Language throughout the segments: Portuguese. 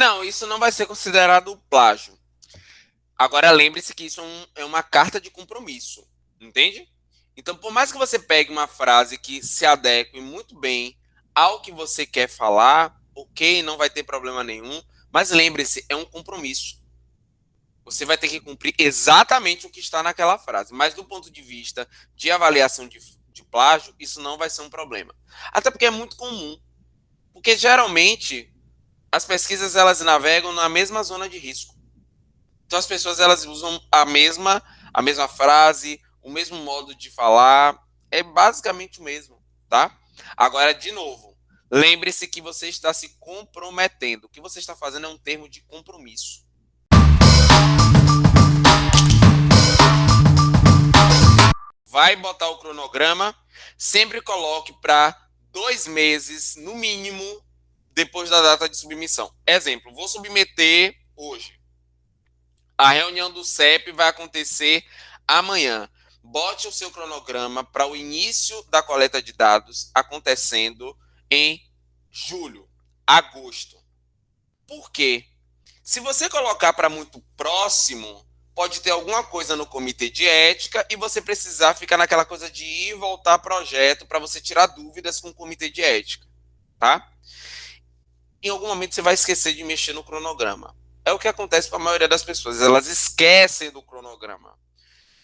Não, isso não vai ser considerado plágio. Agora lembre-se que isso é uma carta de compromisso, entende? Então, por mais que você pegue uma frase que se adeque muito bem ao que você quer falar, ok, não vai ter problema nenhum, mas lembre-se, é um compromisso. Você vai ter que cumprir exatamente o que está naquela frase. Mas do ponto de vista de avaliação de plágio, isso não vai ser um problema. Até porque é muito comum. Porque geralmente as pesquisas elas navegam na mesma zona de risco. Então as pessoas elas usam a mesma frase, o mesmo modo de falar, é basicamente o mesmo, tá? Agora de novo, lembre-se que você está se comprometendo. O que você está fazendo é um termo de compromisso. Vai botar o cronograma, sempre coloque para 2 meses, no mínimo, depois da data de submissão. Exemplo, vou submeter hoje. A reunião do CEP vai acontecer amanhã. Bote o seu cronograma para o início da coleta de dados acontecendo em julho, agosto. Por quê? Se você colocar para muito próximo, pode ter alguma coisa no comitê de ética e você precisar ficar naquela coisa de ir e voltar projeto para você tirar dúvidas com o comitê de ética, tá? Em algum momento você vai esquecer de mexer no cronograma. É o que acontece com a maioria das pessoas, elas esquecem do cronograma.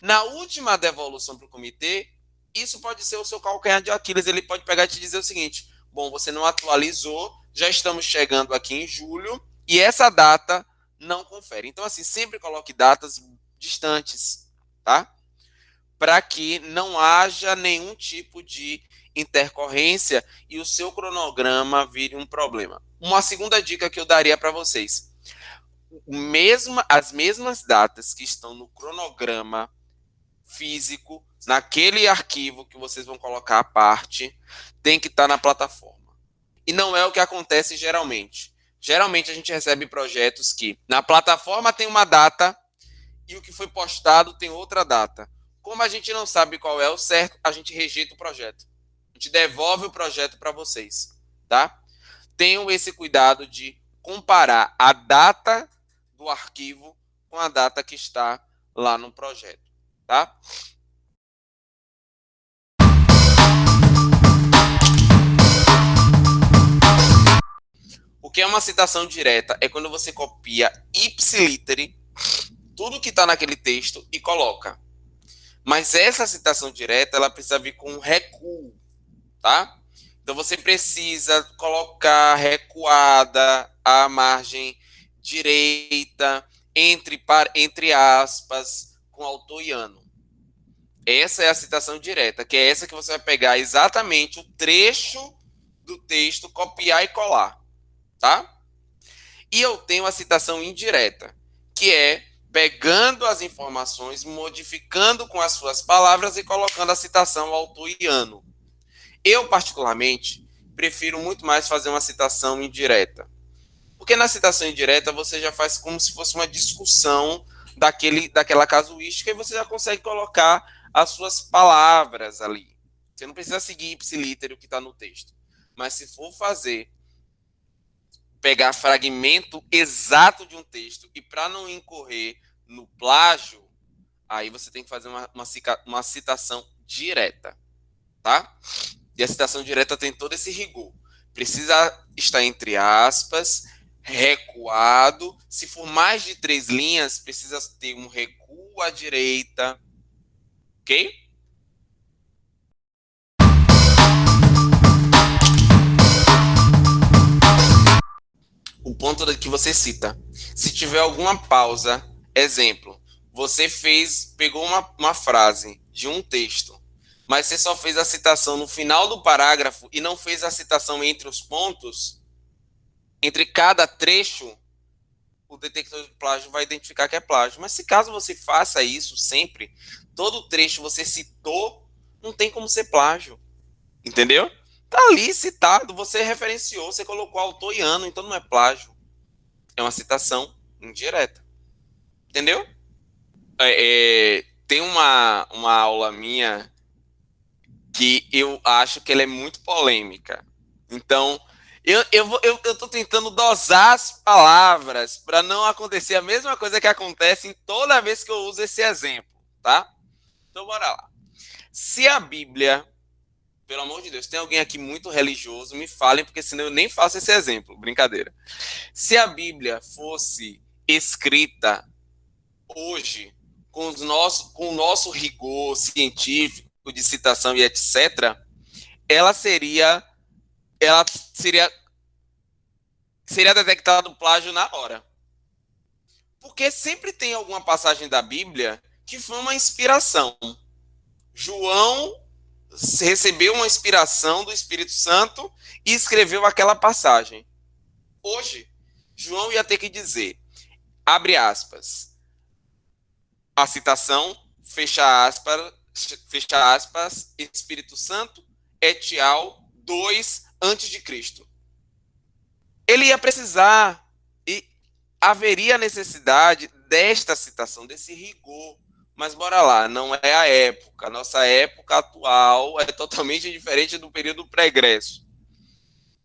Na última devolução para o comitê, isso pode ser o seu calcanhar de Aquiles. Ele pode pegar e te dizer o seguinte: bom, você não atualizou, já estamos chegando aqui em julho e essa data não confere. Então, assim, sempre coloque datas distantes, tá? Para que não haja nenhum tipo de intercorrência e o seu cronograma vire um problema. Uma segunda dica que eu daria para vocês: as mesmas datas que estão no cronograma físico, naquele arquivo que vocês vão colocar à parte, tem que estar na plataforma. E não é o que acontece geralmente. Geralmente a gente recebe projetos que na plataforma tem uma data e o que foi postado tem outra data. Como a gente não sabe qual é o certo, a gente rejeita o projeto. A gente devolve o projeto para vocês, tá? Tenham esse cuidado de comparar a data do arquivo com a data que está lá no projeto, tá? O que é uma citação direta é quando você copia ipsiliter tudo que está naquele texto e coloca. Mas essa citação direta, ela precisa vir com um recuo, tá? Então você precisa colocar recuada a margem direita, entre aspas, com autor e ano. Essa é a citação direta, que é essa que você vai pegar exatamente o trecho do texto, copiar e colar, tá? E eu tenho a citação indireta, que é pegando as informações, modificando com as suas palavras e colocando a citação ao autor e ano. Eu, particularmente, prefiro muito mais fazer uma citação indireta. Porque na citação indireta você já faz como se fosse uma discussão daquela casuística e você já consegue colocar as suas palavras ali. Você não precisa seguir ipsiliter o que está no texto. Mas se for pegar fragmento exato de um texto e para não incorrer no plágio, aí você tem que fazer uma citação direta, tá? E a citação direta tem todo esse rigor. Precisa estar entre aspas, recuado. Se for mais de 3 linhas, precisa ter um recuo à direita, ok? O ponto que você cita. Se tiver alguma pausa, exemplo, você pegou uma frase de um texto, mas você só fez a citação no final do parágrafo e não fez a citação entre os pontos, entre cada trecho, o detector de plágio vai identificar que é plágio. Mas se caso você faça isso sempre, todo trecho você citou, não tem como ser plágio. Entendeu? Tá ali citado, você referenciou, você colocou autor e ano, então não é plágio. É uma citação indireta. Entendeu? Tem uma aula minha que eu acho que ela é muito polêmica. Então, Eu tô tentando dosar as palavras para não acontecer a mesma coisa que acontece em toda vez que eu uso esse exemplo, tá? Então, bora lá. Se a Bíblia, pelo amor de Deus, tem alguém aqui muito religioso, me falem, porque senão eu nem faço esse exemplo. Brincadeira. Se a Bíblia fosse escrita hoje, com o nosso rigor científico de citação e etc., ela seria, ela seria detectado plágio na hora. Porque sempre tem alguma passagem da Bíblia que foi uma inspiração. João recebeu uma inspiração do Espírito Santo e escreveu aquela passagem. Hoje, João ia ter que dizer, abre aspas, a citação, fecha aspas, Espírito Santo, Etial 2 antes de Cristo. Ele ia precisar e haveria necessidade desta citação, desse rigor. Mas bora lá, não é a época. Nossa época atual é totalmente diferente do período pregresso.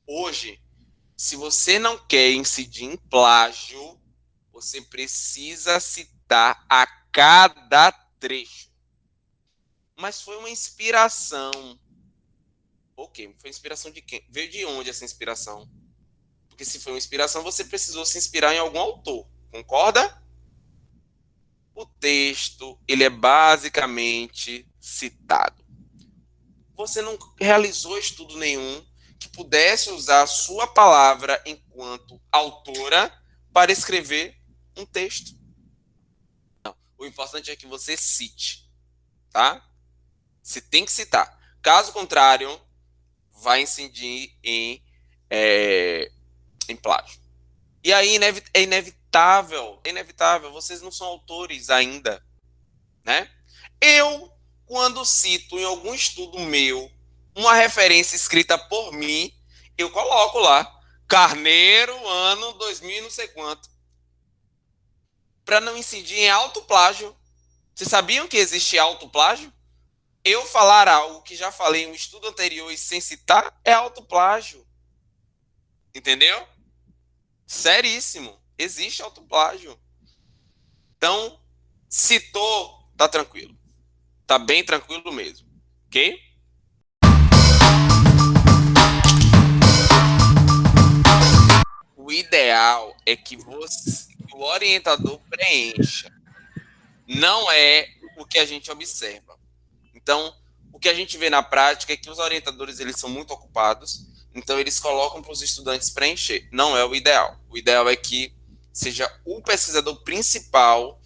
Hoje, se você não quer incidir em plágio, você precisa citar a cada trecho. Mas foi uma inspiração. Ok, foi inspiração de quem? Veio de onde essa inspiração? Porque se foi uma inspiração, você precisou se inspirar em algum autor. Concorda? O texto, ele é basicamente citado. Você não realizou estudo nenhum que pudesse usar a sua palavra enquanto autora para escrever um texto. Não. O importante é que você cite, tá? Você tem que citar. Caso contrário, vai incidir em plágio. E aí é inevitável, vocês não são autores ainda, né? Eu, quando cito em algum estudo meu uma referência escrita por mim, eu coloco lá, Carneiro, ano 2000 não sei quanto, para não incidir em autoplágio. Vocês sabiam que existe autoplágio? Eu falar algo que já falei em um estudo anterior e sem citar é autoplágio. Entendeu? Seríssimo. Existe autoplágio. Então, citou, tá tranquilo. Tá bem tranquilo mesmo. Ok? O ideal é que o orientador preencha. Não é o que a gente observa. Então, o que a gente vê na prática é que os orientadores eles são muito ocupados, então eles colocam para os estudantes preencher. Não é o ideal. O ideal é que seja o pesquisador principal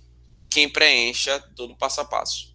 quem preencha todo o passo a passo.